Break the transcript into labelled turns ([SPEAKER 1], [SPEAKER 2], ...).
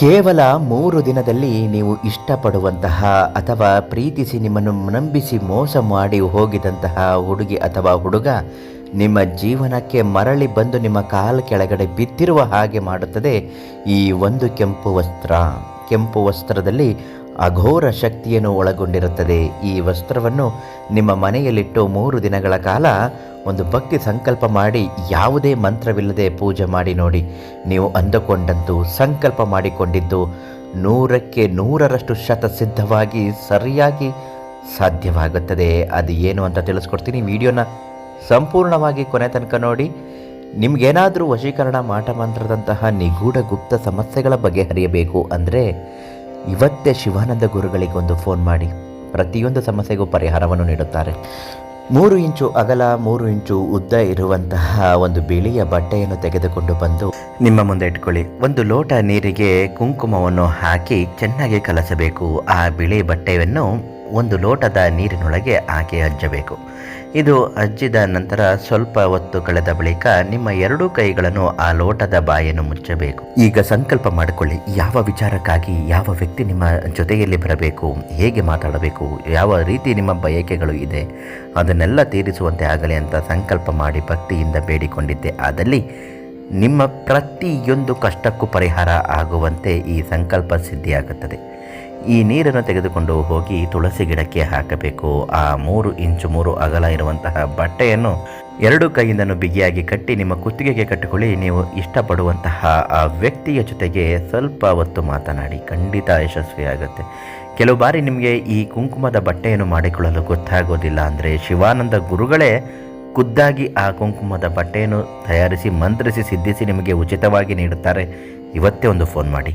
[SPEAKER 1] ಕೇವಲ 3 ದಿನದಲ್ಲಿ ನೀವು ಇಷ್ಟಪಡುವಂತಹ ಅಥವಾ ಪ್ರೀತಿಸಿ ನಿಮ್ಮನ್ನು ನಂಬಿಸಿ ಮೋಸ ಮಾಡಿ ಹೋಗಿದಂತಹ ಹುಡುಗಿ ಅಥವಾ ಹುಡುಗ ನಿಮ್ಮ ಜೀವನಕ್ಕೆ ಮರಳಿ ಬಂದು ನಿಮ್ಮ ಕಾಲ ಕೆಳಗಡೆ ಬಿದ್ದಿರುವ ಹಾಗೆ ಮಾಡುತ್ತದೆ ಈ ಒಂದು ಕೆಂಪು ವಸ್ತ್ರ. ಕೆಂಪು ವಸ್ತ್ರದಲ್ಲಿ ಅಘೋರ ಶಕ್ತಿಯನ್ನು ಒಳಗೊಂಡಿರುತ್ತದೆ. ಈ ವಸ್ತ್ರವನ್ನು ನಿಮ್ಮ ಮನೆಯಲ್ಲಿಟ್ಟು 3 ದಿನಗಳ ಕಾಲ ಒಂದು ಭಕ್ತಿ ಸಂಕಲ್ಪ ಮಾಡಿ, ಯಾವುದೇ ಮಂತ್ರವಿಲ್ಲದೆ ಪೂಜೆ ಮಾಡಿ ನೋಡಿ. ನೀವು ಅಂದುಕೊಂಡಂತೂ ಸಂಕಲ್ಪ ಮಾಡಿಕೊಂಡಿದ್ದು 100ಕ್ಕೆ 100ರಷ್ಟು ಶತಸಿದ್ಧವಾಗಿ ಸರಿಯಾಗಿ ಸಾಧ್ಯವಾಗುತ್ತದೆ. ಅದು ಏನು ಅಂತ ತಿಳಿಸ್ಕೊಡ್ತೀನಿ. ವಿಡಿಯೋನ ಸಂಪೂರ್ಣವಾಗಿ ಕೊನೆ ತನಕ ನೋಡಿ. ನಿಮಗೇನಾದರೂ ವಶೀಕರಣ ಮಾಟಮಂತ್ರದಂತಹ ನಿಗೂಢ ಗುಪ್ತ ಸಮಸ್ಯೆಗಳ ಬಗೆಹರಿಯಬೇಕು ಅಂದರೆ ಇವತ್ತೇ ಶಿವಾನಂದ ಗುರುಗಳಿಗೊಂದು ಫೋನ್ ಮಾಡಿ. ಪ್ರತಿಯೊಂದು ಸಮಸ್ಯೆಗೂ ಪರಿಹಾರವನ್ನು ನೀಡುತ್ತಾರೆ. 3 ಇಂಚು ಅಗಲ 3 ಇಂಚು ಉದ್ದ ಇರುವಂತಹ ಒಂದು ಬಿಳಿಯ ಬಟ್ಟೆಯನ್ನು ತೆಗೆದುಕೊಂಡು ಬಂದು ನಿಮ್ಮ ಮುಂದೆ ಇಟ್ಕೊಳ್ಳಿ. ಒಂದು ಲೋಟ ನೀರಿಗೆ ಕುಂಕುಮವನ್ನು ಹಾಕಿ ಚೆನ್ನಾಗಿ ಕಲಸಬೇಕು. ಆ ಬಿಳಿ ಬಟ್ಟೆಯನ್ನು ಒಂದು ಲೋಟದ ನೀರಿನೊಳಗೆ ಹಾಕಿ ಹಜ್ಜಬೇಕು. ಇದು ಹಜ್ಜಿದ ನಂತರ ಸ್ವಲ್ಪ ಹೊತ್ತು ಕಳೆದ ಬಳಿಕ ನಿಮ್ಮ 2 ಕೈಗಳನ್ನು ಆ ಲೋಟದ ಬಾಯನ್ನು ಮುಚ್ಚಬೇಕು. ಈಗ ಸಂಕಲ್ಪ ಮಾಡಿಕೊಳ್ಳಿ, ಯಾವ ವಿಚಾರಕ್ಕಾಗಿ ಯಾವ ವ್ಯಕ್ತಿ ನಿಮ್ಮ ಜೊತೆಯಲ್ಲಿ ಬರಬೇಕು, ಹೇಗೆ ಮಾತಾಡಬೇಕು, ಯಾವ ರೀತಿ ನಿಮ್ಮ ಬಯಕೆಗಳು ಇದೆ ಅದನ್ನೆಲ್ಲ ತೀರಿಸುವಂತೆ ಆಗಲಿ ಅಂತ ಸಂಕಲ್ಪ ಮಾಡಿ ಭಕ್ತಿಯಿಂದ ಬೇಡಿಕೊಂಡಿದ್ದೆ ಆದಲ್ಲಿ ನಿಮ್ಮ ಪ್ರತಿಯೊಂದು ಕಷ್ಟಕ್ಕೂ ಪರಿಹಾರ ಆಗುವಂತೆ ಈ ಸಂಕಲ್ಪ ಸಿದ್ಧಿಯಾಗುತ್ತದೆ. ಈ ನೀರನ್ನು ತೆಗೆದುಕೊಂಡು ಹೋಗಿ ತುಳಸಿ ಗಿಡಕ್ಕೆ ಹಾಕಬೇಕು. ಆ 3 ಇಂಚು 3 ಅಗಲ ಇರುವಂತಹ ಬಟ್ಟೆಯನ್ನು 2 ಕೈಯಿಂದನೂ ಬಿಗಿಯಾಗಿ ಕಟ್ಟಿ ನಿಮ್ಮ ಕುತ್ತಿಗೆಗೆ ಕಟ್ಟಿಕೊಳ್ಳಿ. ನೀವು ಇಷ್ಟಪಡುವಂತಹ ಆ ವ್ಯಕ್ತಿಯ ಜೊತೆಗೆ ಸ್ವಲ್ಪ ಹೊತ್ತು ಮಾತನಾಡಿ, ಖಂಡಿತ ಯಶಸ್ವಿಯಾಗುತ್ತೆ. ಕೆಲವು ಬಾರಿ ನಿಮಗೆ ಈ ಕುಂಕುಮದ ಬಟ್ಟೆಯನ್ನು ಮಾಡಿಕೊಳ್ಳಲು ಗೊತ್ತಾಗೋದಿಲ್ಲ ಅಂದರೆ ಶಿವಾನಂದ ಗುರುಗಳೇ ಖುದ್ದಾಗಿ ಆ ಕುಂಕುಮದ ಬಟ್ಟೆಯನ್ನು ತಯಾರಿಸಿ ಮಂತ್ರಿಸಿ ಸಿದ್ಧಿಸಿ ನಿಮಗೆ ಉಚಿತವಾಗಿ ನೀಡುತ್ತಾರೆ. ಇವತ್ತೇ ಒಂದು ಫೋನ್ ಮಾಡಿ.